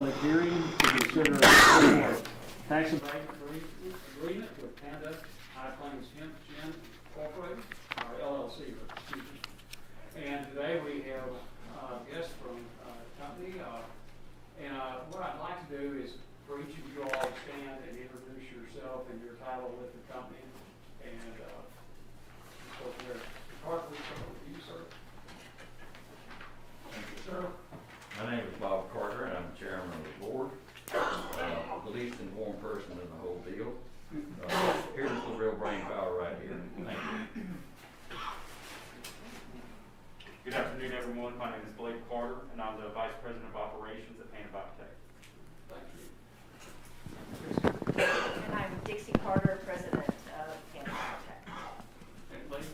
Public hearing to consider a tax abatement agreement with Panda High Plains Hemp Gin Incorporated, or LLC, excuse me. And today we have guests from the company. What I'd like to do is for each of you all to stand and introduce yourself and your title with the company. And so there. Clark, we start with you, sir. Thank you, sir. My name is Bob Carter, and I'm chairman of the board. The least informed person in the whole deal. Here's the real brain power right here. Thank you. Good afternoon, everyone. My name is Blake Carter, and I'm the Vice President of Operations at Panda Biotech. Thank you. And I'm Dixie Carter, President of Panda Biotech. And Lee?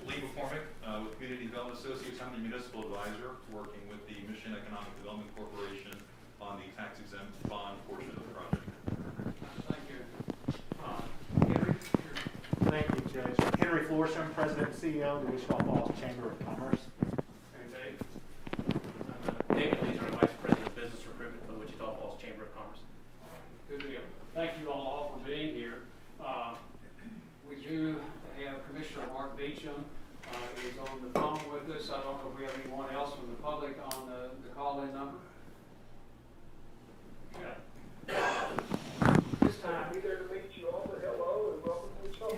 Lee McCormick with Community Development Associates. I'm the municipal advisor working with the Michigan Economic Development Corporation on the tax-exempt bond portion of the project. Thank you. Henry? Thank you, Judge. Henry Florstrom, President and CEO of the Wichita Falls Chamber of Commerce. And Dave? David Leeser, Vice President of Business Recruitment for the Wichita Falls Chamber of Commerce. Good deal. Thank you all for being here. We do have Commissioner Mark Beecham is on the phone with us. I don't know if we have anyone else from the public on the call-in number. Okay. This time. Be there to meet you all, but hello and welcome to the show.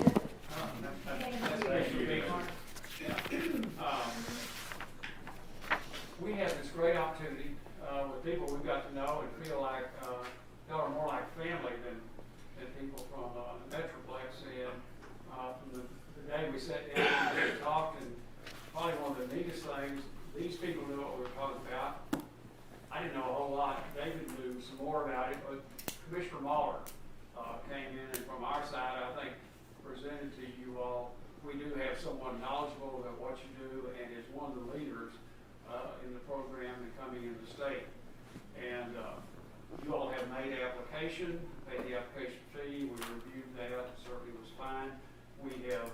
That's Commissioner Beecham. We have this great opportunity with people we've got to know and feel like y'all are more like family than people from the Metroplex. And from the day we sat down and talked, and probably one of the neatest things, these people knew what we were talking about. I didn't know a whole lot. David knew some more about it, but Commissioner Mahler came in, and from our side, I think, presented to you all, we do have someone knowledgeable about what you do and is one of the leaders in the program and coming in the state. And you all have made the application, paid the application fee. We reviewed that. It certainly was fine. We have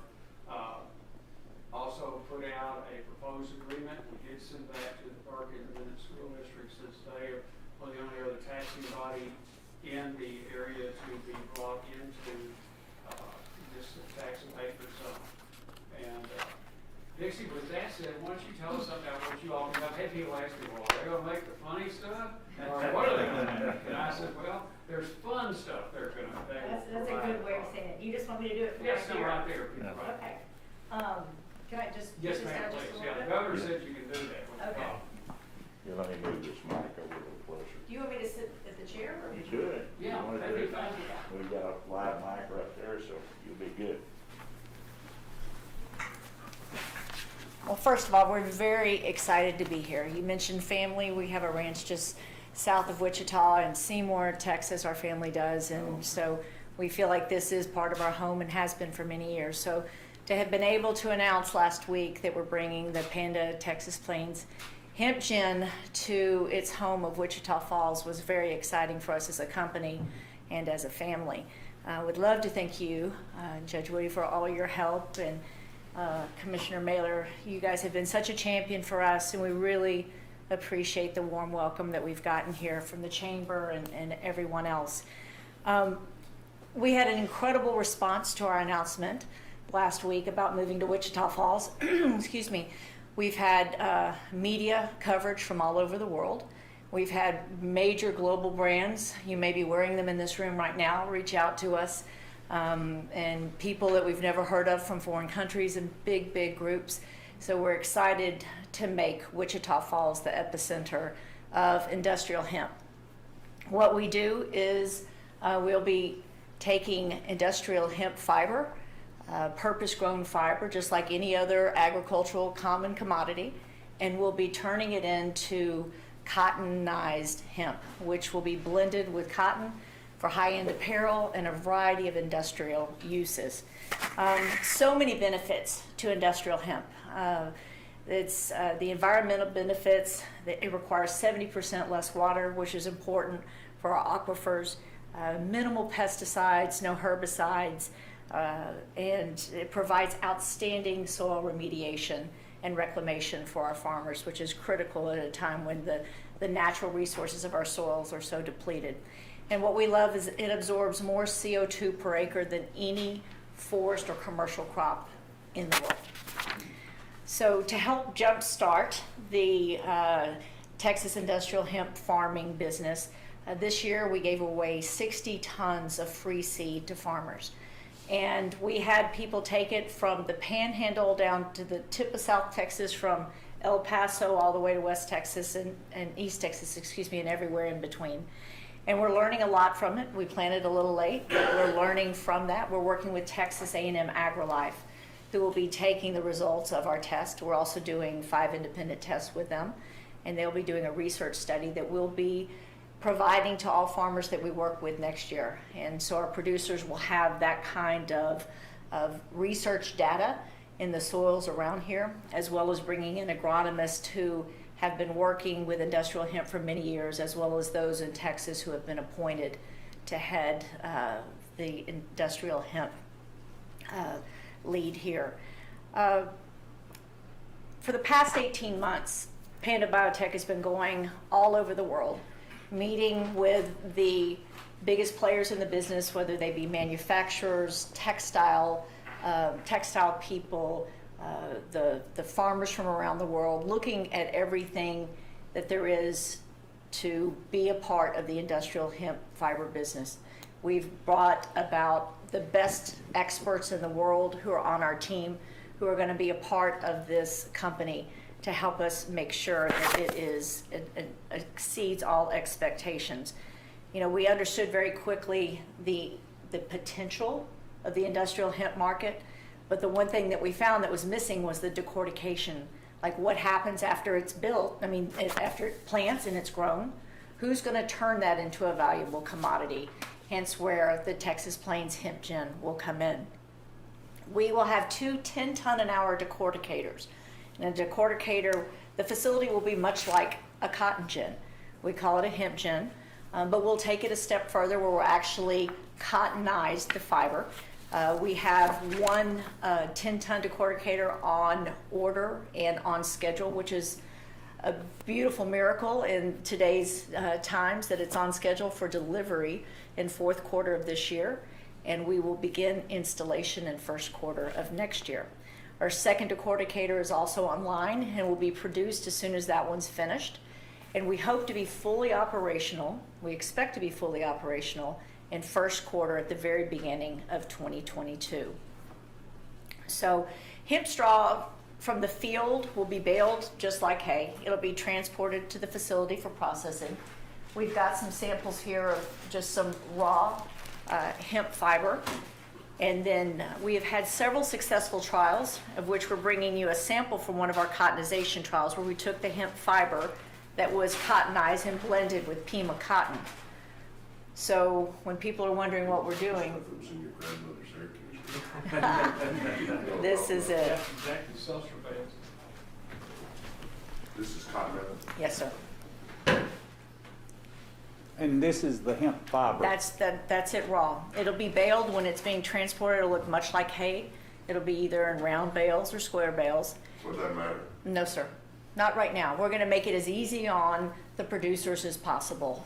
also put out a proposed agreement. We did send that to the Burke Independent School District since they are the only other taxing body in the area to be brought into this tax abatement zone. And Dixie, with that said, why don't you tell us about what you all do? I've had people ask me, well, are they going to make the funny stuff? Or what are they going to make? And I said, well, there's fun stuff they're going to make. That's a good way of saying it. You just want me to do it from Yes, right right here? there. Right. Okay. Can I just? Yes, just ma'am, just please. a Yeah, the little bit? governor said you can do that. Okay. You let me move this mic over a little closer. Do you want me to sit at the chair or? You should. Yeah, You wanna that'd do be it? fine. We've got a live mic right there, so you'll be good. Well, first of all, we're very excited to be here. You mentioned family. We have a ranch just south of Wichita in Seymour, Texas, our family does. And so we feel like this is part of our home and has been for many years. So to have been able to announce last week that we're bringing the Panda Texas Plains Hemp Gin to its home of Wichita Falls was very exciting for us as a company and as a family. I would love to thank you, Judge Woody, for all your help, and Commissioner Mailer. You guys have been such a champion for us, and we really appreciate the warm welcome that we've gotten here from the Chamber and everyone else. We had an incredible response to our announcement last week about moving to Wichita Falls. Excuse me. We've had media coverage from all over the world. We've had major global brands, you may be wearing them in this room right now, reach out to us, and people that we've never heard of from foreign countries and big, big groups. So we're excited to make Wichita Falls the epicenter of industrial hemp. What we do is we'll be taking industrial hemp fiber, purpose-grown fiber, just like any other agricultural common commodity, and we'll be turning it into cottonized hemp, which will be blended with cotton for high-end apparel and a variety of industrial uses. So many benefits to industrial hemp. It's the environmental benefits, that it requires 70% less water, which is important for our aquifers, minimal pesticides, no herbicides, and it provides outstanding soil remediation and reclamation for our farmers, which is critical at a time when the natural resources of our soils are so depleted. And what we love is it absorbs more CO2 per acre than any forest or commercial crop in the world. So to help jumpstart the Texas industrial hemp farming business, this year we gave away 60 tons of free seed to farmers. And we had people take it from the panhandle down to the tip of South Texas, from El Paso all the way to West Texas and East Texas, and everywhere in between. And we're learning a lot from it. We planted a little late, but we're learning from that. We're working with Texas A&M AgriLife, who will be taking the results of our test. We're also doing 5 independent tests with them, and they'll be doing a research study that we'll be providing to all farmers that we work with next year. And so our producers will have that kind of research data in the soils around here, as well as bringing in agronomists who have been working with industrial hemp for many years, as well as those in Texas who have been appointed to head the industrial hemp lead here. For the past 18 months, Panda Biotech has been going all over the world, meeting with the biggest players in the business, whether they be manufacturers, textile people, the farmers from around the world, looking at everything that there is to be a part of the industrial hemp fiber business. We've brought about the best experts in the world who are on our team, who are going to be a part of this company to help us make sure that it exceeds all expectations. You know, we understood very quickly the potential of the industrial hemp market, but the one thing that we found that was missing was the decortication. Like, what happens after it's built? I mean, after it plants and it's grown, who's going to turn that into a valuable commodity? Hence where the Texas Plains Hemp Gin will come in. We will have 2 10-ton-an-hour decorticators. And a decorticator, the facility will be much like a cotton gin. We call it a hemp gin, but we'll take it a step further where we'll actually cottonize the fiber. We have 1 10-ton decorticator on order and on schedule, which is a beautiful miracle in today's times, that it's on schedule for delivery in 4th quarter of this year, and we will begin installation in 1st quarter of next year. Our second decorticator is also online and will be produced as soon as that one's finished, and we hope to be fully operational. We expect to be fully operational in 1st quarter at the very beginning of 2022. So hemp straw from the field will be baled just like hay. It'll be transported to the facility for processing. We've got some samples here of just some raw hemp fiber. And then we have had several successful trials, of which we're bringing you a sample from one of our cottonization trials, where we took the hemp fiber that was cottonized and blended with Pima cotton. So when people are wondering what we're doing, this is it. Exactly, self-surveillance. This is cotton ribbon. Yes, sir. And this is the hemp fiber. That's it raw. It'll be baled when it's being transported. It'll look much like hay. It'll be either in round bales or square bales. Would that matter? No, sir. Not right now. We're going to make it as easy on the producers as possible.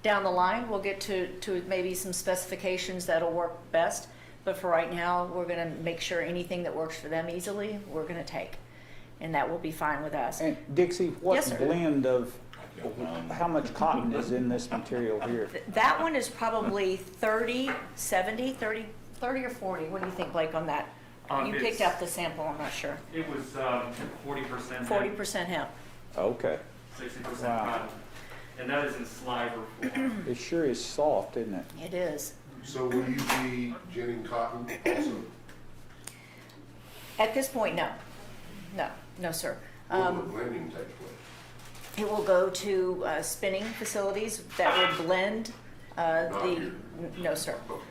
Down the line, we'll get to maybe some specifications that'll work best. But for right now, we're going to make sure anything that works for them easily, we're going to take. And that will be fine with us. And Dixie, what Yes, sir. blend of, how much cotton is in this material here? That one is probably 30, 70, 30 or 40. What do you think, Blake, on that? You picked up the sample, I'm not sure. It was 40%. 40% hemp. Okay. 60% Wow. cotton. And that is in sliver form. It sure is soft, isn't it? It is. So will you be ginning cotton also? At this point, no. No, sir. Will the blending take place? It will go to spinning facilities that will blend no, sir. Okay.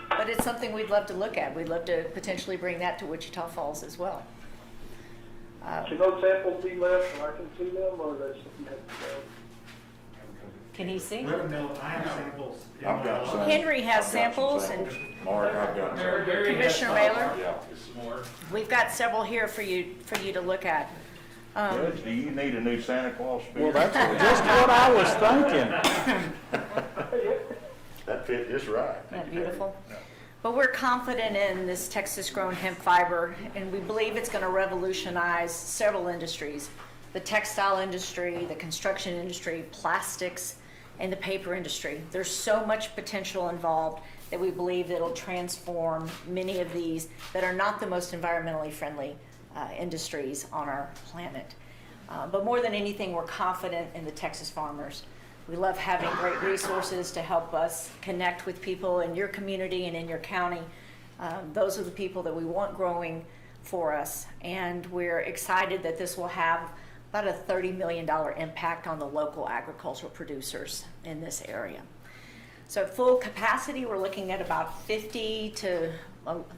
But it's something we'd love to look at. We'd love to potentially bring that to Wichita Falls as well. Can those samples be left and I can see them, or that's something you have to Can he see? Let them know I have samples. in I've my got office. some. Henry has I've got some samples, and samples. Mark, I've got some. Commissioner Mailer, Yeah. we've got several here for you to look at. Judge, do you need a new Santa Claus spirit? Well, that's just what I was thinking. That fit just right. Isn't that beautiful? But we're confident in this Texas-grown hemp fiber, and we believe it's going to revolutionize several industries: the textile industry, the construction industry, plastics, and the paper industry. There's so much potential involved that we believe that it'll transform many of these that are not the most environmentally friendly industries on our planet. But more than anything, we're confident in the Texas farmers. We love having great resources to help us connect with people in your community and in your county. Those are the people that we want growing for us, and we're excited that this will have about a $30 million impact on the local agricultural producers in this area. So at full capacity, we're looking at about 50 to,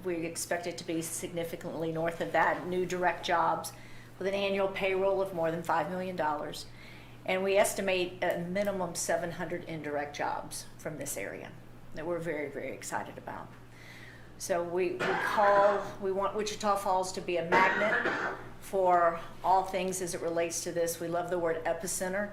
we expect it to be significantly north of that, new direct jobs with an annual payroll of more than $5 million. And we estimate a minimum 700 indirect jobs from this area that we're very, very excited about. So we want Wichita Falls to be a magnet for all things as it relates to this. We love the word epicenter,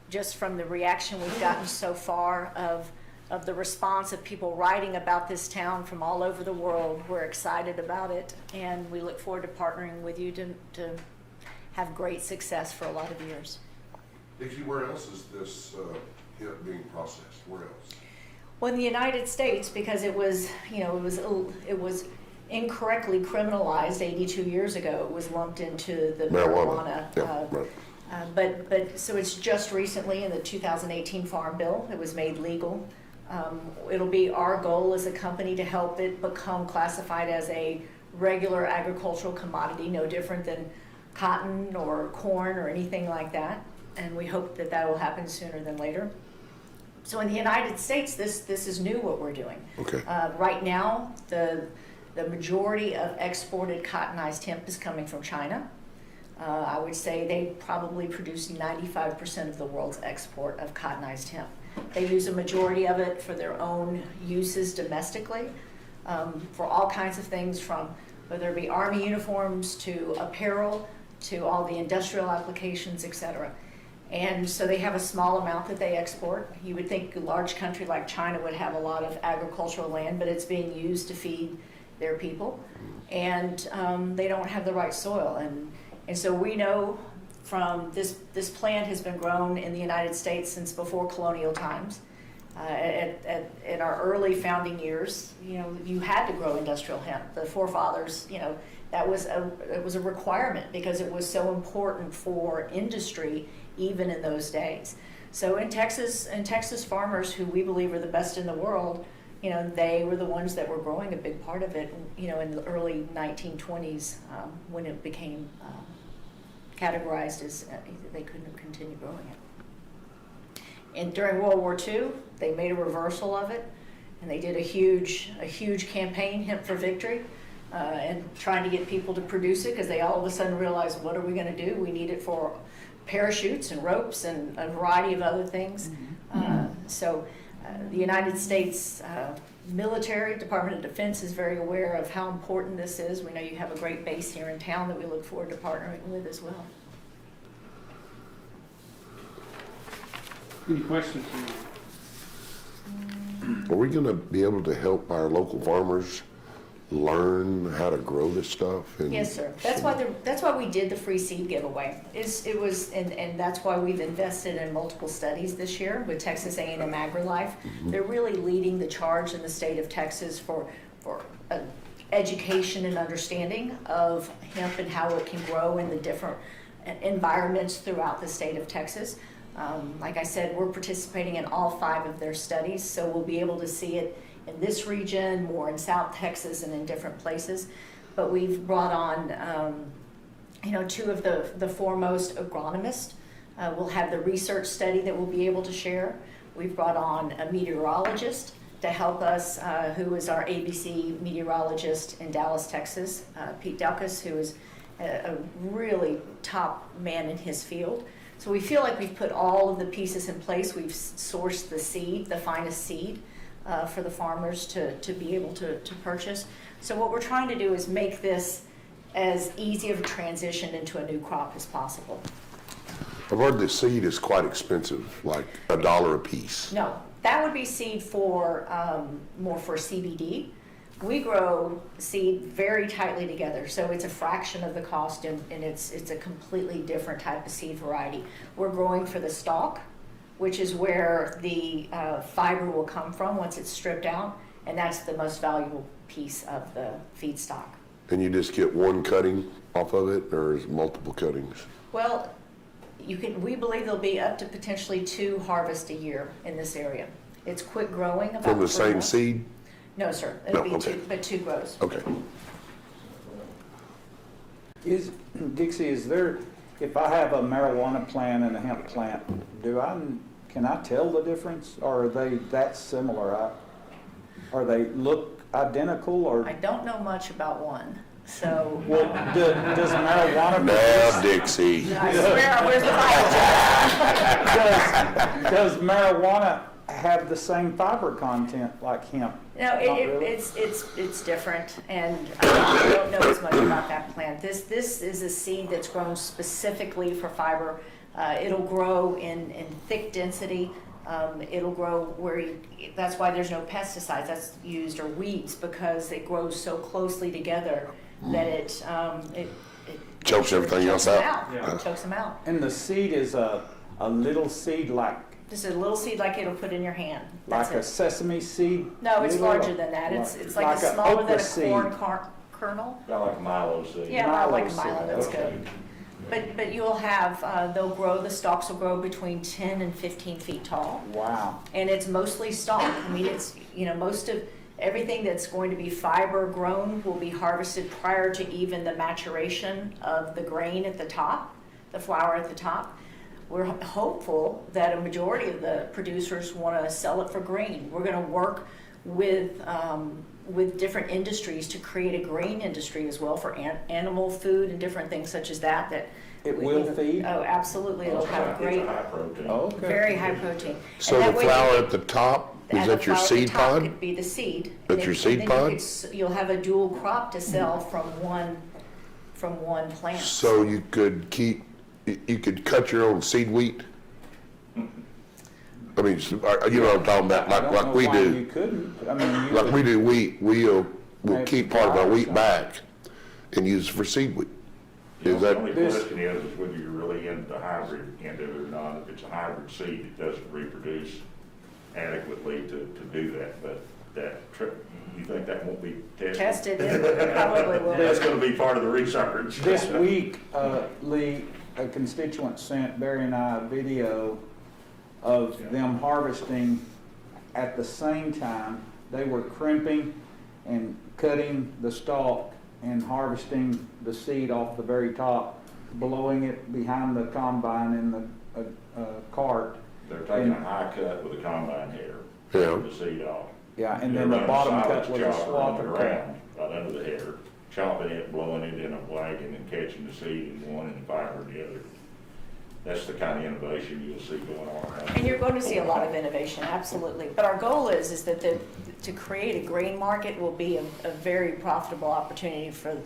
just from the reaction we've gotten so far of the response of people writing about this town from all over the world. We're excited about it, and we look forward to partnering with you to have great success for a lot of years. Dixie, where else is this hemp being processed? Where else? Well, in the United States, because it was incorrectly criminalized 82 years ago. It was lumped into the marijuana. But so it's just recently in the 2018 Farm Bill, it was made legal. It'll be our goal as a company to help it become classified as a regular agricultural commodity, no different than cotton or corn or anything like that. And we hope that that will happen sooner than later. So in the United States, this is new what we're doing. Okay. Right now, the majority of exported cottonized hemp is coming from China. I would say they probably produce 95% of the world's export of cottonized hemp. They use a majority of it for their own uses domestically, for all kinds of things, from whether it be Army uniforms to apparel to all the industrial applications, etc. And so they have a small amount that they export. You would think a large country like China would have a lot of agricultural land, but it's being used to feed their people. And they don't have the right soil. And so we know from this plant has been grown in the United States since before colonial times. In our early founding years, you had to grow industrial hemp. The forefathers, it was a requirement because it was so important for industry even in those days. So in Texas, farmers who we believe are the best in the world, they were the ones that were growing a big part of it, in the early 1920s when it became categorized as they couldn't continue growing it. And during World War II, they made a reversal of it, and they did a huge campaign, Hemp for Victory, and trying to get people to produce it because they all of a sudden realized, what are we going to do? We need it for parachutes and ropes and a variety of other things. So the United States military, Department of Defense, is very aware of how important this is. We know you have a great base here in town that we look forward to partnering with as well. Any questions? Are we gonna be able to help our local farmers learn how to grow this stuff? Yes, sir. That's why we did the free seed giveaway. And that's why we've invested in multiple studies this year with Texas A&M AgriLife. They're really leading the charge in the state of Texas for education and understanding of hemp and how it can grow in the different environments throughout the state of Texas. Like I said, we're participating in all 5 of their studies, so we'll be able to see it in this region, more in South Texas and in different places. But we've brought on, 2 of the foremost agronomists. We'll have the research study that we'll be able to share. We've brought on a meteorologist to help us, who is our ABC meteorologist in Dallas, Texas, Pete Delkus, who is a really top man in his field. So we feel like we've put all of the pieces in place. We've sourced the seed, the finest seed, for the farmers to be able to purchase. So what we're trying to do is make this as easy of a transition into a new crop as possible. I've heard the seed is quite expensive, like $1 a piece. No, that would be seed for, more for CBD. We grow seed very tightly together, so it's a fraction of the cost, and it's a completely different type of seed variety. We're growing for the stalk, which is where the fiber will come from once it's stripped out, and that's the most valuable piece of the feedstock. And you just get one cutting off of it, or is it multiple cuttings? Well, we believe there'll be up to potentially 2 harvests a year in this area. It's quick growing. About From the 3 same months. seed? No, sir, it'll No, be okay. 2, but 2 grows. Okay. Dixie, is there, if I have a marijuana plant and a hemp plant, can I tell the difference? Or are they that similar? Are they look identical or? I don't know much about one, so. Well, does marijuana Now, Dixie. I swear, where's the Bible? does marijuana have the same fiber content like hemp? No, Not really? it's different, and I don't know as much about that plant. This is a seed that's grown specifically for fiber. It'll grow in thick density. It'll grow that's why there's no pesticides that's used or weeds, because it grows so closely together that it Chokes everything else chokes them out. Yeah. It chokes them out. And the seed is a little seed like Just a little seed like it'll put in your hand. That's a it. sesame seed? No, it's Little? larger than that. It's like a a smaller than okra a seed. corn kernel. Kind of like Milo seed. Yeah, about like a Milo milo, seed, that's okay. good. But you'll have, they'll grow, the stalks will grow between 10 and 15 feet tall. Wow. And it's mostly stalk. I mean, it's, most of everything that's going to be fiber grown will be harvested prior to even the maturation of the grain at the top, the flour at the top. We're hopeful that a majority of the producers want to sell it for grain. We're going to work with different industries to create a grain industry as well for animal food and different things such as that. It will feed? Oh, absolutely. It'll have It's great, a high protein. Okay. very high protein. So And the that way flour you at the top, could- is the that your flour at the seed top pod? could be the seed. That's your seed pod? You'll have a dual crop to sell from one plant. So you could cut your own seed wheat? I mean, you know what I'm talking about, I don't like know we why do. You couldn't. I mean, you Like we do wheat, we'll Maybe keep part of our flour or wheat something. back and use it for seed wheat. Is The that, only This- question is whether you're really into the hybrid end of it or not. If it's a hybrid seed, it doesn't reproduce adequately to do that, but you think that won't be tested? Tested, it probably will. That's gonna be part of the research. This week, Lee, a constituent sent Barry and I a video of them harvesting at the same time. They were crimping and cutting the stalk and harvesting the seed off the very top, blowing it behind the combine in the cart. They're taking a high cut with a combine header, Yeah. taking the seed off. Yeah, and They're then the running bottom silage cut was a chopper swath on the of ground, right under the header, chopping it, blowing it in a wagon and catching the seed in one and the fiber in the other. That's the kind of innovation you'll see going on around. And you're going to see a lot of innovation, absolutely. But our goal is that to create a grain market will be a very profitable opportunity for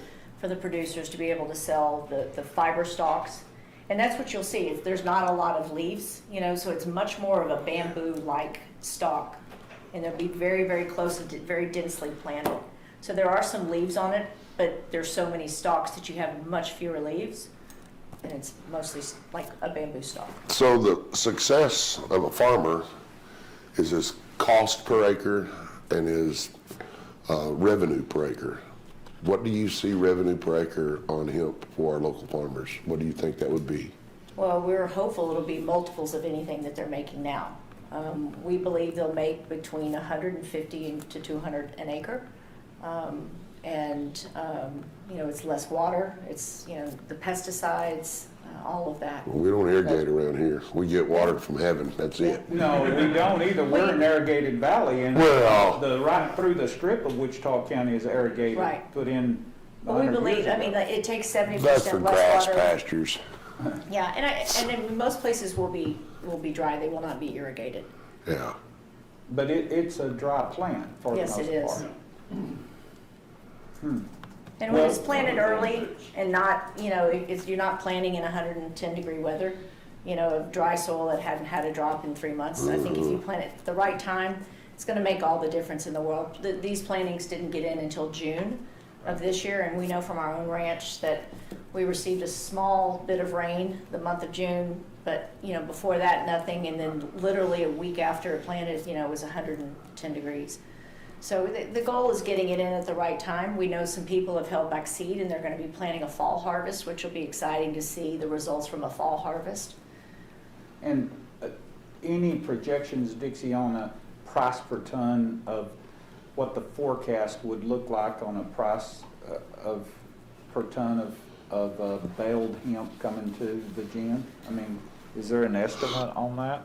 the producers to be able to sell the fiber stalks. And that's what you'll see. There's not a lot of leaves, so it's much more of a bamboo-like stalk. And they'll be very, very close and very densely planted. So there are some leaves on it, but there's so many stalks that you have much fewer leaves. And it's mostly like a bamboo stalk. so the success of a farmer is his cost per acre and his revenue per acre. What do you see revenue per acre on hemp for our local farmers? What do you think that would be? Well, we're hopeful it'll be multiples of anything that they're making now. We believe they'll make between 150 to 200 an acre. It's less water, it's, the pesticides, all of that. Well, we don't irrigate around here. We get water from heaven, that's it. No, we don't either. We're in irrigated valley and Well- right through the strip of Wichita County is irrigated. Right. Put in But we 100 believe, years ago. it takes 70% That's for less grass water. pastures. Yeah, and in most places will be dry, they will not be irrigated. Yeah. But it's a dry plant for the most Yes, part. it is. Hmm. And when it's planted early and not, if you're not planting in 110-degree weather, of dry soil that hadn't had a drop in 3 months, I think if you plant it at the right time, it's gonna make all the difference in the world. These plantings didn't get in until June of this year, and we know from our own ranch that we received a small bit of rain the month of June, but, before that, nothing, and then literally a week after it planted, it was 110 degrees. So the goal is getting it in at the right time. We know some people have held back seed, and they're gonna be planting a fall harvest, which will be exciting to see the results from a fall harvest. And any projections, Dixie, on a price per ton of what the forecast would look like on a price per ton of baled hemp coming to the gin? I mean, is there an estimate on that?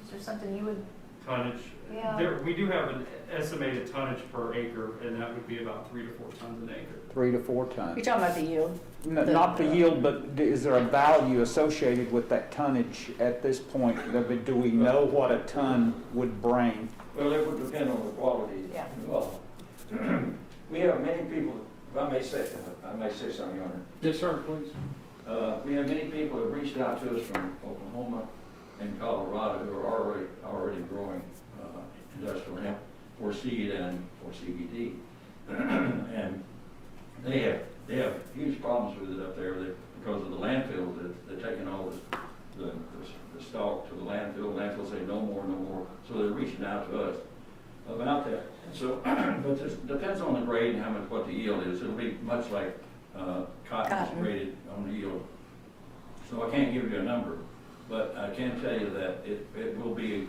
Is there something you would? Tonnage, Yeah. we do have an estimated tonnage per acre, and that would be about 3 to 4 tons an acre. 3 to 4 tons? You're talking about the yield? Not the yield, but is there a value associated with that tonnage at this point? Do we know what a ton would bring? Well, it would depend on the quality. Yeah. Well, we have many people, if I may say something, Your Honor. Yes, sir, please. We have many people who have reached out to us from Oklahoma and Colorado who are already growing industrial hemp for seed and for CBD. And they have huge problems with it up there because of the landfill. They're taking all the stalk to the landfill. Landfill say no more. So they're reaching out to us about that. And so, but it depends on the grade and what the yield is. It'll be much like cotton is graded on the yield. So I can't give you a number, but I can tell you that it will be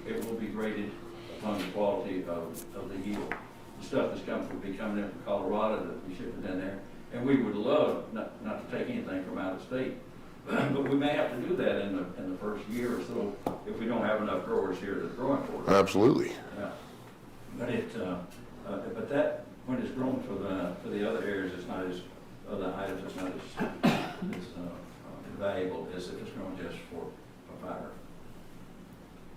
graded upon the quality of the yield. The stuff that's will be coming in from Colorado that we ship it in there, and we would love not to take anything from out of state, but we may have to do that in the first year or so if we don't have enough growers here that's growing for it. Absolutely. Yeah. But that when it's grown for the other areas, it's not as other items. It's not as valuable as if it's grown just for fiber.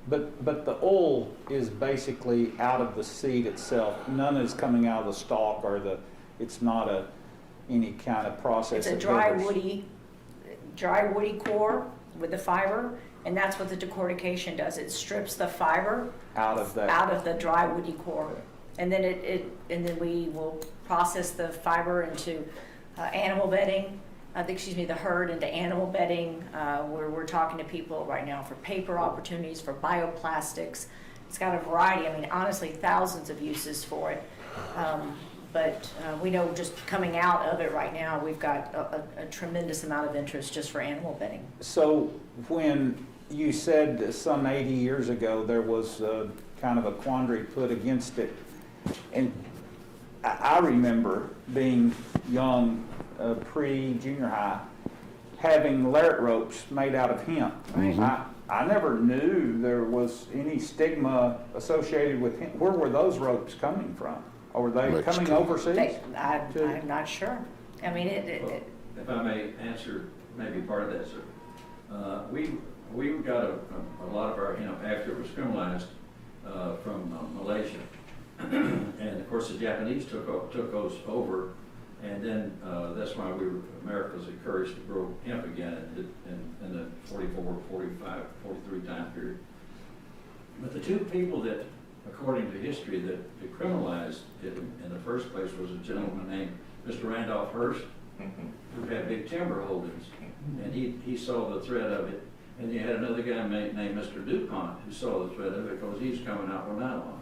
But the oil is basically out of the seed itself. None is coming out of the stalk it's not any kind of process. It's a dry woody core with the fiber, and that's what the decortication does. It strips the fiber out of the dry woody core, and then then we will process the fiber into animal bedding. The herd into animal bedding. We're talking to people right now for paper opportunities, for bioplastics. It's got a variety. I mean, honestly, thousands of uses for it. But we know just coming out of it right now, we've got a tremendous amount of interest just for animal bedding. So when you said some 80 years ago there was kind of a quandary put against it, and I remember being young, pre-junior high, having lariat ropes made out of hemp. I never knew there was any stigma associated with hemp. Where were those ropes coming from? Or were they coming overseas? I'm not sure. I mean, If I may answer maybe part of that, sir. We got a lot of our hemp after it was criminalized from Malaysia. And of course the Japanese took those over, and then that's why America was encouraged to grow hemp again in the 44, 45, 43 time period. But the two people that, according to history, that decriminalized it in the first place was a gentleman named Mr. Randolph Hearst, who had big timber holdings, and he saw the threat of it. And you had another guy named Mr. DuPont who saw the threat of it because he's coming out with nylon,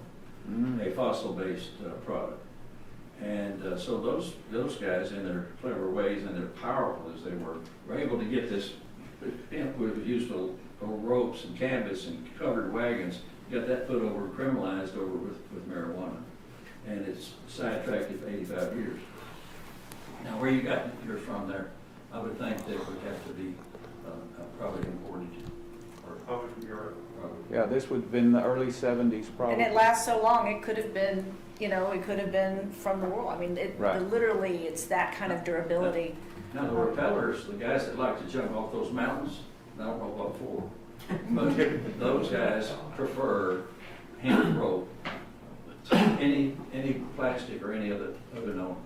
a fossil-based product. And so those guys, in their clever ways and they're powerful as they were able to get this hemp with used ropes and canvas and covered wagons, got that put over, criminalized over with marijuana. And it's sidetracked it for 85 years. Now, where you got yours from there, I would think that would have to be probably imported. Probably from Europe. Yeah, this would have been the early 70s probably. and it lasts so long, it could have been, it could have been from the world. I mean, Right. literally, it's that kind of durability. Now, the repellers, the guys that like to jump off those mountains, I don't know what for, but those guys prefer hemp rope to any plastic or any other known.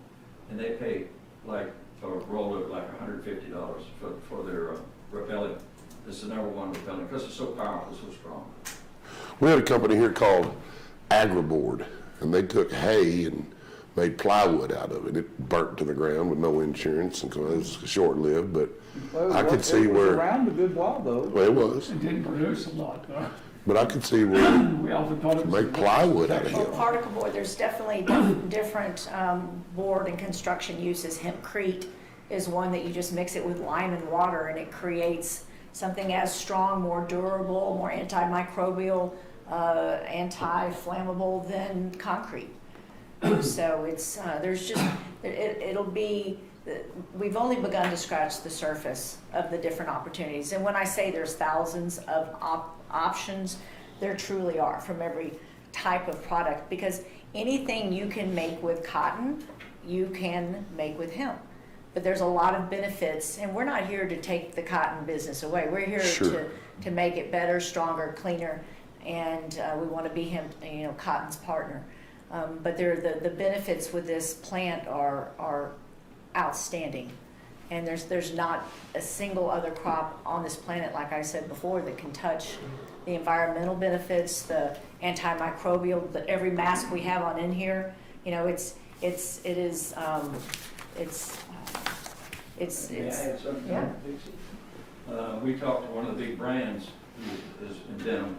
And they pay like, a roll of like $150 for their repellent. This is the number one repellent because it's so powerful, so strong. We had a company here called Agriboard, and they took hay and made plywood out of it. It burnt to the ground with no insurance, and it was short-lived, but I could see It was where, around a good while though. well, it was, It didn't produce a lot, though. but I could see where We often thought it was. make plywood out of Well, hemp. particle board, there's definitely different board and construction uses. Hempcrete is one that you just mix it with lime and water and it creates something as strong, more durable, more antimicrobial, anti-flammable than concrete. So it's, there's just, it'll be, we've only begun to scratch the surface of the different opportunities. And when I say there's thousands of options, there truly are from every type of product, because anything you can make with cotton, you can make with hemp. But there's a lot of benefits, and we're not here to take the cotton business away. We're here Sure. to make it better, stronger, cleaner, and we want to be hemp, cotton's partner. But the benefits with this plant are outstanding. And there's not a single other crop on this planet, like I said before, that can touch the environmental benefits, the antimicrobial, every mask we have on in here, May I add something, yeah. Dixie? We talked to one of the big brands who is in denim,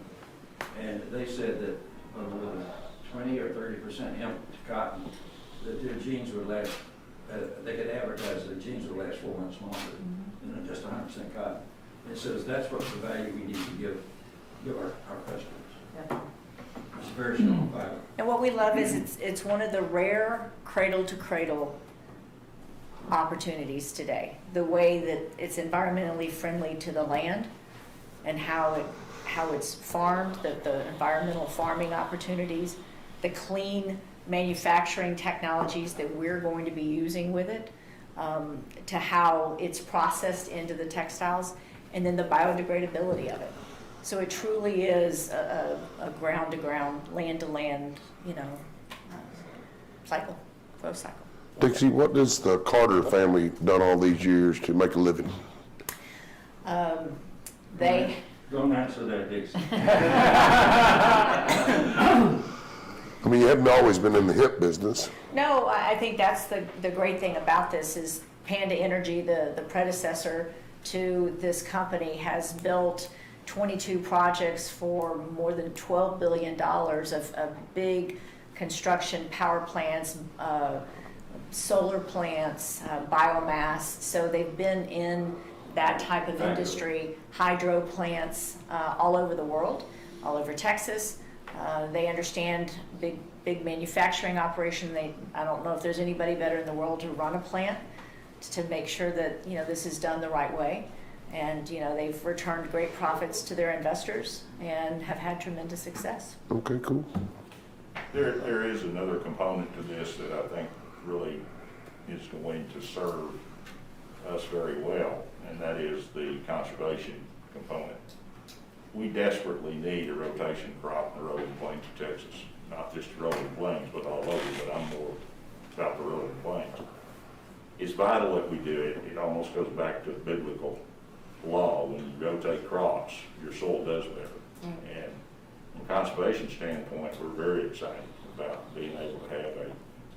and they said that with 20 or 30% hemp to cotton, that their jeans would last, they could advertise their jeans would last 4 months longer than just 100% cotton. It says that's what the value we need to give our customers. Yeah. It's a very strong fiber. And what we love is it's one of the rare cradle to cradle opportunities today. The way that it's environmentally friendly to the land and how it's farmed, the environmental farming opportunities, the clean manufacturing technologies that we're going to be using with it, to how it's processed into the textiles, and then the biodegradability of it. So it truly is a ground to ground, land to land, cycle, growth cycle. Dixie, what does the Carter family done all these years to make a living? They, Don't answer that, Dixie. I mean, you haven't always been in the hemp business. no, I think that's the great thing about this is Panda Energy, the predecessor to this company, has built 22 projects for more than $12 billion of big construction power plants, solar plants, biomass. So they've been in that type of industry, hydro plants all over the world, all over Texas. They understand big manufacturing operation. I don't know if there's anybody better in the world to run a plant to make sure that this is done the right way. And they've returned great profits to their investors and have had tremendous success. Okay, cool. There is another component to this that I think really is going to serve us very well, and that is the conservation component. We desperately need a rotation crop in the rolling plains of Texas, not just the rolling plains, but all over, but I'm more about the rolling plains. It's vital that we do it. It almost goes back to biblical law. When you rotate crops, your soil does better. And from a conservation standpoint, we're very excited about being able to have a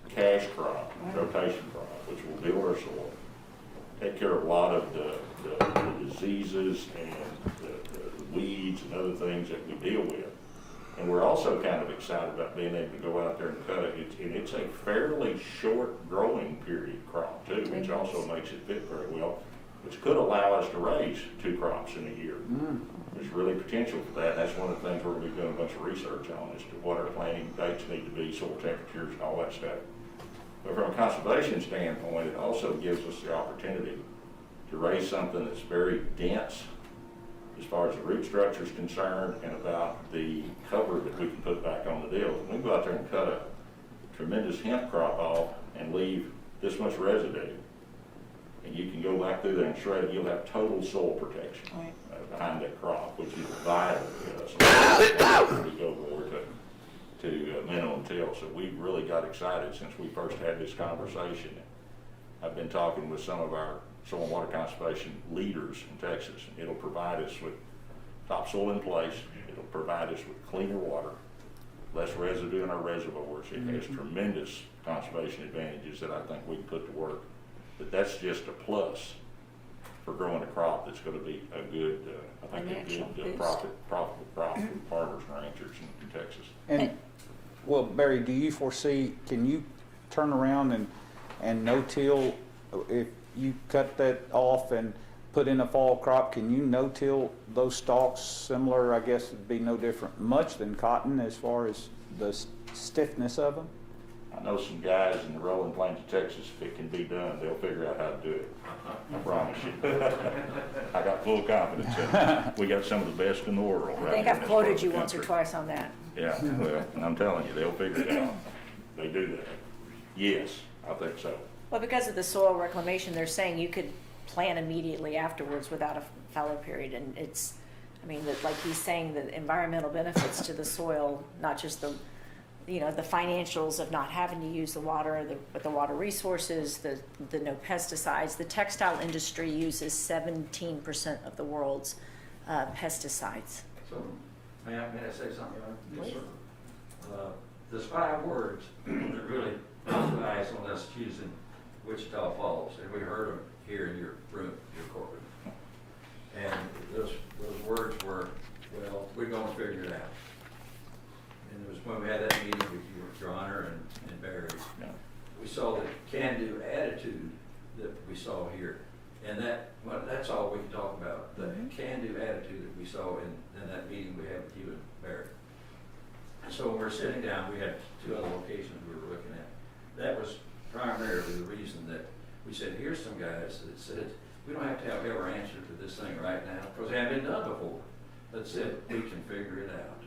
cash crop, rotation crop, which will build our soil, take care of a lot of the diseases and the weeds and other things that we deal with. And we're also kind of excited about being able to go out there and cut it. And it's a fairly short growing period crop too, which also makes it fit very well, which could allow us to raise 2 crops in a year. There's really potential for that. That's one of the things we're going to be doing a bunch of research on as to what our planting dates need to be, soil temperatures and all that stuff. But from a conservation standpoint, it also gives us the opportunity to raise something that's very dense as far as the root structure is concerned and about the cover that we can put back on the deal. We can go out there and cut a tremendous hemp crop off and leave this much residue. and you can go back through there and shred it, you'll have total soil protection Right. behind that crop, which is vital to us. We go more to minimum till, so we really got excited since we first had this conversation. I've been talking with some of our soil and water conservation leaders in Texas, and it'll provide us with topsoil in place, it'll provide us with cleaner water, less residue in our reservoirs. It has tremendous conservation advantages that I think we can put to work. But that's just a plus for growing a crop that's gonna be a good, I think a Financial good boost. profitable crop for farmers and ranchers in Texas. And, well, Barry, do you foresee, can you turn around and no-till, if you cut that off and put in a fall crop, can you no-till those stalks similar, I guess it'd be no different much than cotton as far as the stiffness of them? I know some guys in the rolling plains of Texas, if it can be done, they'll figure out how to do it. I promise you. I got full confidence in it. We got some of the best in the world I right think here I've in this part quoted of you the once or country. twice on that. Yeah, well, I'm telling you, they'll figure it out. They do that. Yes, I think so. Well, because of the soil reclamation, they're saying you could plant immediately afterwards without a fallow period, and it's, I mean, like he's saying, the environmental benefits to the soil, not just the, you know, the financials of not having to use the water, but the water resources, the no pesticides. The textile industry uses 17% of the world's pesticides. So, may I say something? Yes, sir. There's 5 words that really emphasize on us choosing Wichita Falls, and we heard them here in your room, your courtroom. And those words were, well, we're gonna figure it out. And it was when we had that meeting with your Honor and Barry, Yeah. we saw the can-do attitude that we saw here. And that, well, that's all we can talk about, the can-do attitude that we saw in that meeting we had with you and Barry. And so when we're sitting down, we had 2 other locations we were looking at. That was primarily the reason that we said, here's some guys that said, we don't have to have every answer to this thing right now, because it hadn't been done before. That said, we can figure it out.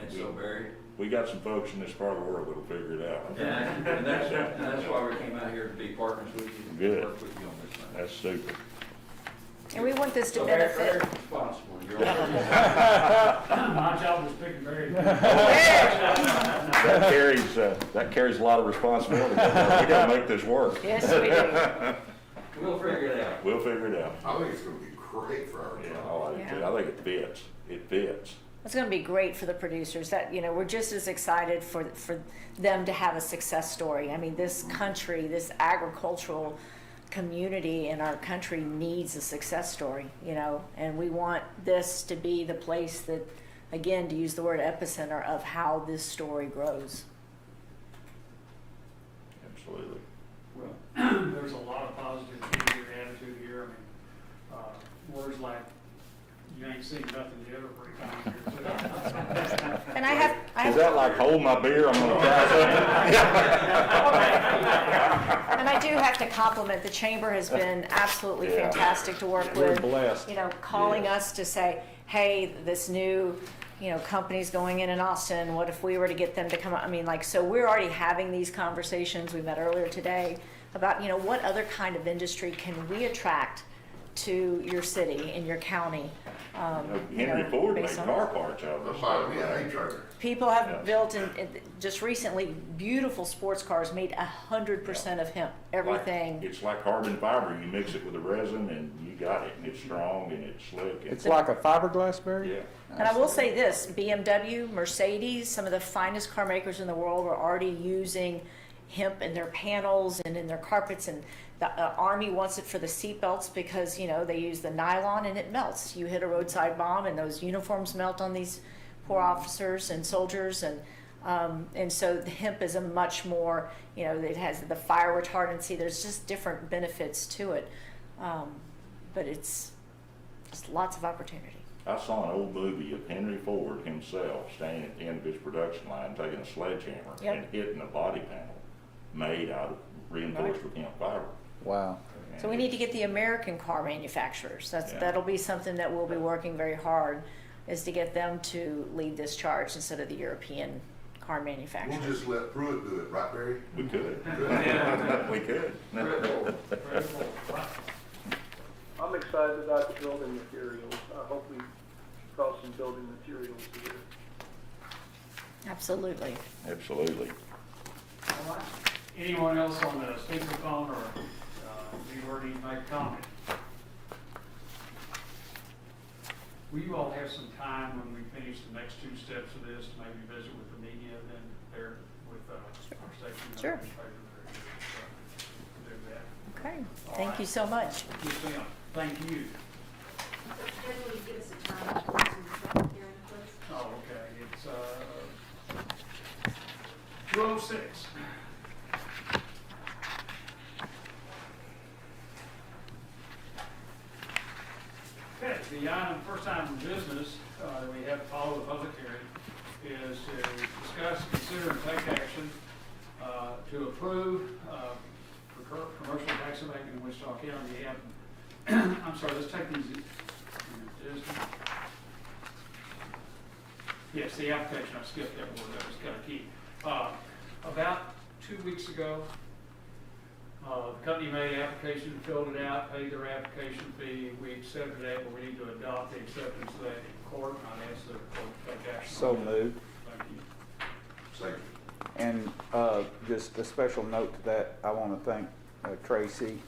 And so, Barry, We got some folks in this part of the world that'll figure it out. and that's why we came out here to be partners with you and Good. work with you on this thing. That's super. And we want this to So very, very benefit. responsible. You're all- My job is picking very good. That carries a lot of responsibility. We gotta make this work. Yes, we do. We'll figure it out. We'll figure it out. I think it's gonna be great for our Yeah, town. oh, I do too. I think it fits. It fits. It's going to be great for the producers. That, you know, we're just as excited for them to have a success story. I mean, this country, this agricultural community in our country needs a success story, you know, and we want this to be the place that, again, to use the word epicenter of how this story grows. Absolutely. Well, there's a lot of positivity in your attitude here. I mean, words like, you ain't seen nothing yet are pretty common here too. And I have Is that like hold my beer? I'm gonna try something. And I do have to compliment, the chamber has been absolutely Yeah. fantastic to work We're with. blessed. You know, calling us to say, hey, this new, you know, company's going in Austin, what if we were to get them to come, I mean, like, so we're already having these conversations, we met earlier today, about, you know, what other kind of industry can we attract to your city and your county? you Henry know, Ford made based on- car parts out of That's this. why we had a trailer. People have Yes. built just recently, beautiful sports cars made 100% of hemp, everything. It's like carbon fiber. You mix it with the resin and you got it. And it's strong and it's slick. and- It's like a fiberglass, Barry? Yeah. And I will say this, BMW, Mercedes, some of the finest car makers in the world are already using hemp in their panels and in their carpets, and the Army wants it for the seat belts because, you know, they use the nylon and it melts. You hit a roadside bomb and those uniforms melt on these poor officers and soldiers, and so the hemp is a much more, you know, it has the fire retardancy, there's just different benefits to it. But it's just lots of opportunity. I saw an old movie of Henry Ford himself standing at the end of his production line, taking a sledgehammer Yep. and hitting a body panel made out of reinforced with hemp fiber. Wow. So we need to get the American car manufacturers. Yeah. That'll be something that we'll be working very hard, is to get them to lead this charge instead of the European car manufacturers. We'll just let Pruitt do it, right, Barry? We could. Yeah. We could. Very cool, very cool. Wow. I'm excited about the building materials. I hope we cross some building materials here. Absolutely. Absolutely. All right. Anyone else on the speakerphone or do you already make a comment? Will you all have some time when we finish the next two steps of this to maybe visit with the media then there with our station? Sure. Do that. Okay, thank you so much. Yes, ma'am. Thank you. Can you give us a time for some public hearing, please? Oh, okay, it's 2:06. Okay, the item, first item of business that we have to follow the public hearing is to discuss, consider, and take action to approve for commercial tax abatement in Wichita County. We have, I'm sorry, let's take these. Yes, the application, I skipped that word, that was kind of key. About 2 weeks ago, the company made an application, filled it out, paid their application fee. We accepted that, but we need to adopt the acceptance of that in court. I'd ask the court to take action. So on that. moved. Thank you. Second. And just a special note to that, I want to thank Tracy,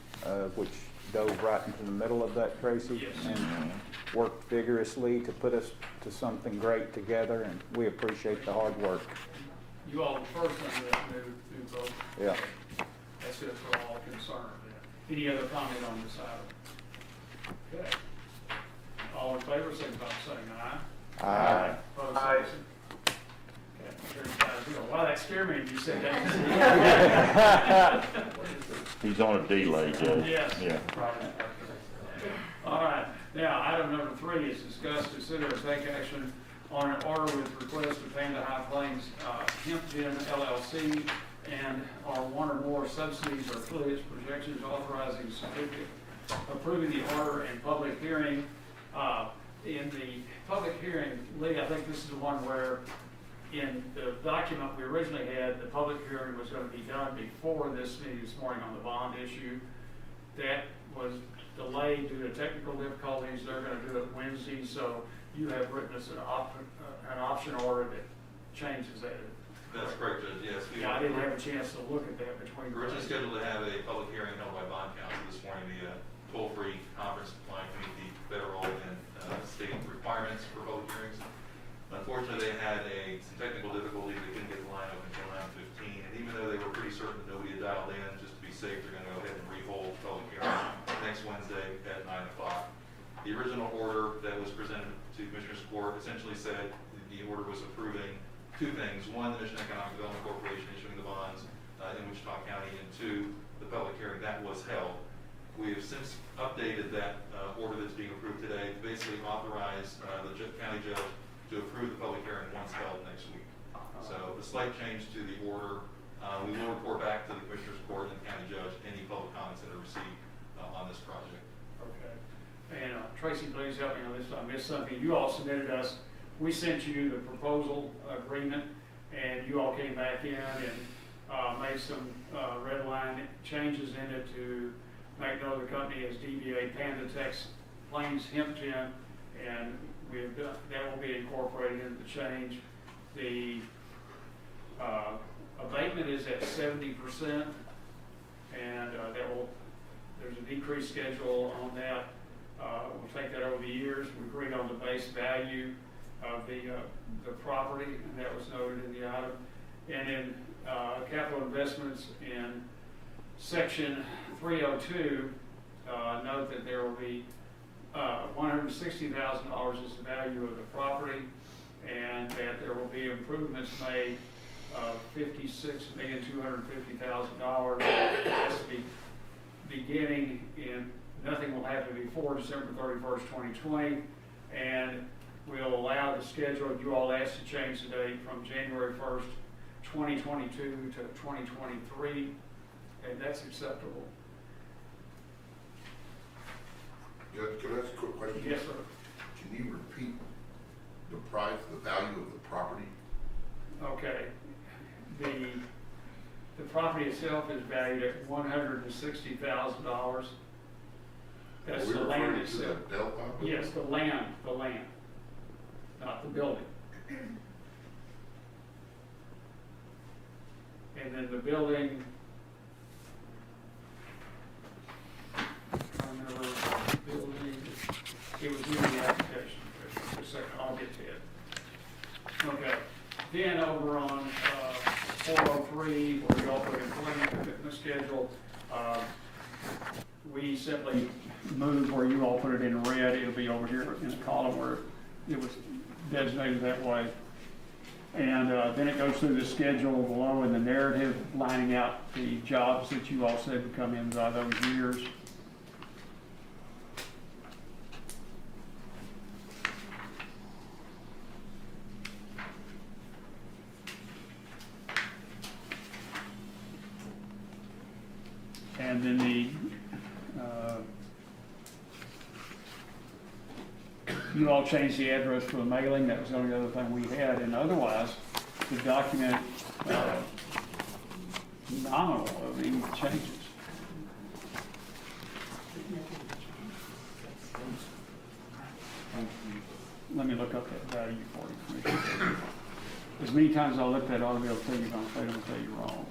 which dove right into the middle of that, Tracy. Yes. And worked vigorously to put us to something great together, and we appreciate the hard work. You all the first under that new vote. Yeah. That's it for all concerned. Any other comment on this item? Okay. All in favor, signify by saying aye. Aye. Opposed, Aye. say so. Okay, carries 5-0. Wow, that scared me when you said that. He's on a delay, Judge. Yes. Yeah. All right, now, item number 3 is discuss, consider, and take action on an order with request to Panda High Plains Hemp Gen LLC and our one or more subsidies or affiliates projections authorizing certificate, approving the order and public hearing. In the public hearing, Lee, I think this is the one where in the document we originally had, the public hearing was going to be done before this meeting this morning on the bond issue. That was delayed due to technical difficulties. They're going to do it Wednesday, so you have written us an option order that changes that. That's correct, Judge, yes. Yeah, I didn't have a chance to look at that between. We're originally scheduled to have a public hearing held by bond counsel this morning via toll-free conference line to meet the federal and state requirements for public hearings. Unfortunately, they had some technical difficulties. They couldn't get the line open until 9:15, and even though they were pretty certain nobody had dialed in, just to be safe, they're going to go ahead and re-hold the public hearing next Wednesday at 9 o'clock. The original order that was presented to Commissioners Court essentially said the order was approving two things. One, the Mission Economic Development Corporation issuing the bonds in Wichita County, and two, the public hearing that was held. We have since updated that order that's being approved today to basically authorize the county judge to approve the public hearing once held next week. So the slight change to the order, we will report back to the Commissioners Court and the county judge any public comments that are received on this project. Okay. And Tracy, please help me on this. I missed something. You all submitted us, we sent you the proposal agreement, and you all came back in and made some red line changes in it to make note of the company as DBA Panda Tex Plains Hemp Gen, and we've done, that will be incorporated into the change. The abatement is at 70%, and there's a decrease schedule on that. We'll take that over the years. We agreed on the base value of the property, and that was noted in the item. And in capital investments in section 302, note that there will be $160,000 is the value of the property, and that there will be improvements made of $56,250,000. That's beginning in, nothing will happen before December 31st, 2020, and we'll allow the schedule, you all asked to change the date from January 1st, 2022 to 2023, and that's acceptable. Judge, can I ask a quick question? Yes, sir. Can you repeat the price, the value of the property? Okay, property itself is valued at $160,000. That's the land itself. Yes, the land, not the building. And then the building, I remember the building, it was in the application. Just a second, I'll get to it. Okay, then over on 403, where we all put employment commitment schedule, we simply moved where you all put it in red. It'll be over here in a column where it was designated that way. And then it goes through the schedule below in the narrative, lining out the jobs that you all said would come in by those years. And then you all changed the address for the mailing. That was the only other thing we had. And otherwise, the document, nominal of any changes. Let me look up that value for you, Commissioner. As many times as I look at it, I'll be able to tell you if I'm afraid I'm going to tell you wrong.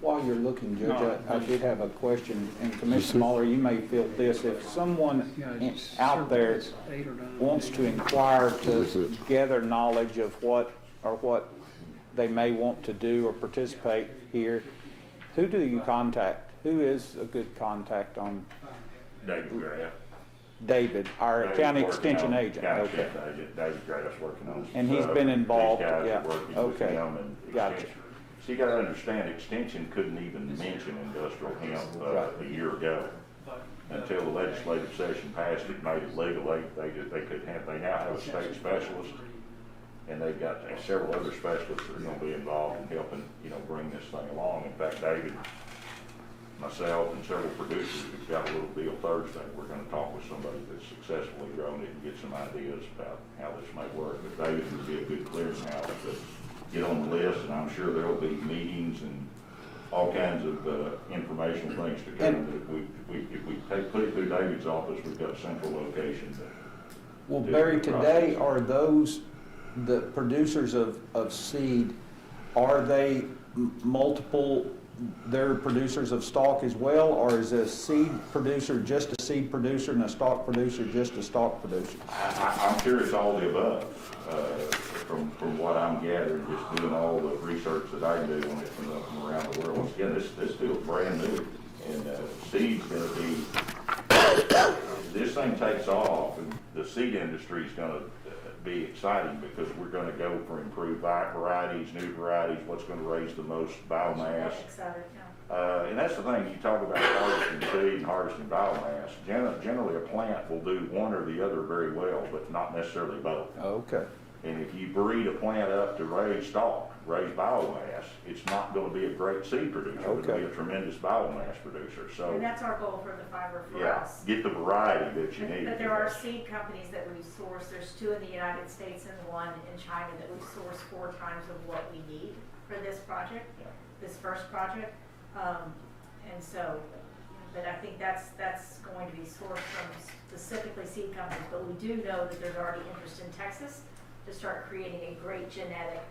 While you're looking, Judge, I did have a question, and Commissioner Muller, you may feel this. If someone out there wants to inquire to gather knowledge of what they may want to do or participate here, who do you contact? Who is a good contact on? David Graff. David, our county extension agent. Okay. David Graff's working on. And he's been involved, These guys yeah. are working with Okay. him and Gotcha. Extension. So you gotta understand, Extension couldn't even mention industrial hemp a year ago. Until the legislative session passed it, made it legal, they now have a state specialist. And they've got several other specialists that are gonna be involved in helping, bring this thing along. In fact, David, myself, and several producers, we've got a little deal Thursday. We're gonna talk with somebody that's successfully grown it and get some ideas about how this may work. But David would be a good clearinghouse to get on the list, and I'm sure there'll be meetings and all kinds of informational things to come. If we put it through David's office, we've got a central location. Well, Barry, today, are those the producers of seed, are they multiple, they're producers of stock as well, or is a seed producer just a seed producer and a stock producer just a stock producer? I'm sure it's all the above. From what I'm gathering, just doing all the research that I do on it from around the world. Once again, this deal is brand new, and seed's going to be, this thing takes off, and the seed industry is going to be exciting because we're going to go for improved varieties, new varieties, what's going to raise the most biomass. And that's the thing, you talk about harvesting seed and harvesting biomass. Generally, a plant will do one or the other very well, but not necessarily both. Okay. And if you breed a plant up to raise stock, raise biomass, it's not going to be a great seed producer. It'll be a tremendous biomass producer. So, And that's our goal for the fiber for yeah, us. get the variety that you need. But there are seed companies that we source. There's 2 in the United States and 1 in China that we source 4 times of what we need for this project, this first project. And so, but I think that's going to be sourced from specifically seed companies. But we do know that there's already interest in Texas to start creating a great genetic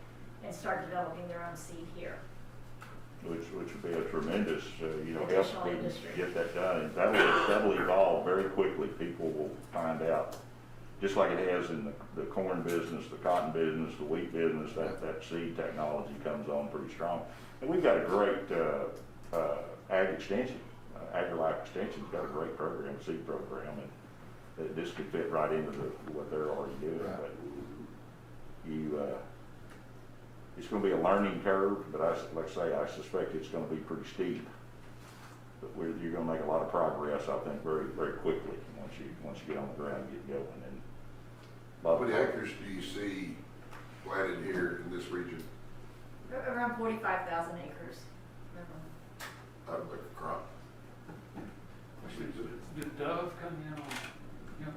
and start developing their own seed here. Which would be a tremendous, help Additional to industry. get that done. And that'll evolve very quickly. People will find out, just like it has in the corn business, the cotton business, the wheat business, that seed technology comes on pretty strong. And we've got a great ag extension. AgriLife Extension's got a great program, seed program, and this could fit right into what they're already doing. But it's gonna be a learning curve, but like I say, I suspect it's gonna be pretty steep. But you're gonna make a lot of progress, I think, very, very quickly, once you get on the ground, get going, and. How many acres do you see planted here in this region? Around 45,000 acres. I would like a crop. Did Dove come in on, you know?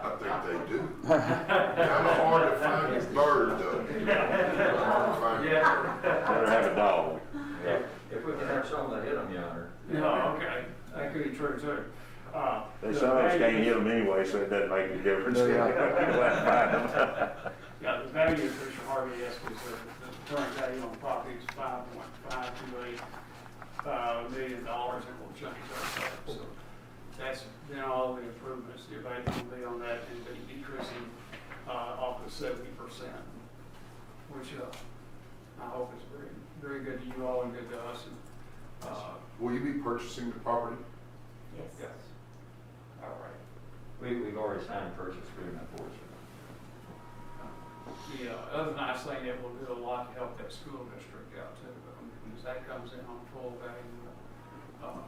I think they do. Kind of hard to find a bird, though. Hard to find a bird. Better have a dog. If we can have someone to hit them yonder. No, okay, that could be true too. They some of us can't hit them anyway, so it doesn't make any difference. Yeah, the value, as Mr. Harvey asked, is the current value on property is $5.528 million, and we'll change that. So that's, then all the improvements, the value will be on that and be decreasing off of 70%, which I hope is very, very good to you all and good to us. And, Will you be purchasing the property? Yes. All right. We've already signed a purchase agreement for it. the other nice thing that will do a lot to help that school district out too, as that comes in on full value.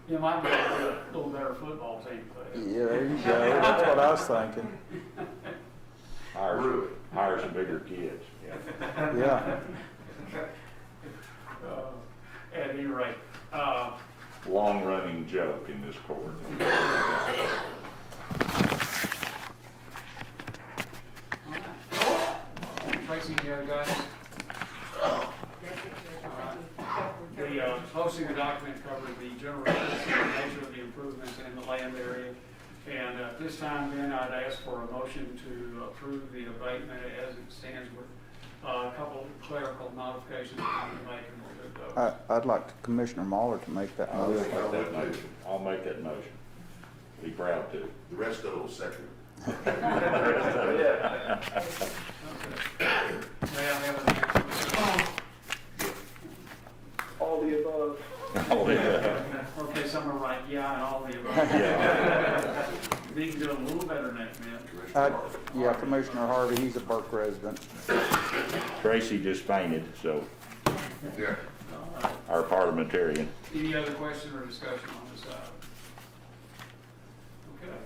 You might be able to get a little better football team play. Yeah, there you go. That's what I was thinking. Hire some bigger kids, yeah. Yeah. At any rate, Long-running joke in this court. Tracy, you guys? The posting the document covered the general nature of the improvements in the land area. And at this time then, I'd ask for a motion to approve the abatement as it stands with a couple of clerical modifications that we can make and we'll do those. I'd like Commissioner Mahler to make that I'll motion. make that motion. I'll make that motion. Be proud to. The rest of it will second. Okay. May I have an answer? All the above. Okay, so I'm gonna write yeah and all the above. Yeah. We can do a little better than that, man. Yeah, Commissioner Harvey, he's a Burke resident. Tracy just fainted, so, Yeah. our parliamentarian. Any other question or discussion on this item? Okay.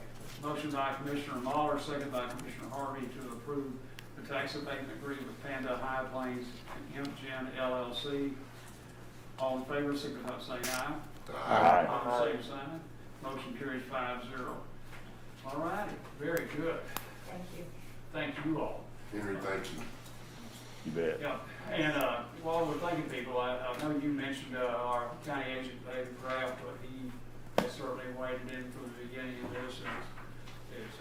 Motion by Commissioner Mahler, second by Commissioner Harvey to approve the tax abatement agreement with Panda High Plains and HempGen LLC. All in favor, signify by saying aye. Aye. All same sign. Motion carries 5-0. All righty, very good. Thank you. Thank you all. Henry, thank you. You bet. Yeah, and while we're thanking people, I know you mentioned our county agent David Kraft, but he has certainly waded in from the beginning of this and is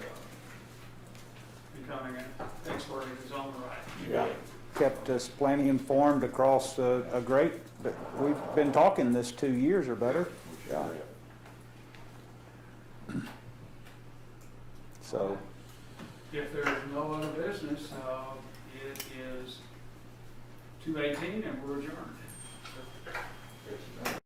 becoming an expert in his own right. Yeah. Kept us plenty informed across a great, but we've been talking this 2 years or better. Yeah. So. If there is no other business, it is 2:18 and we're adjourned.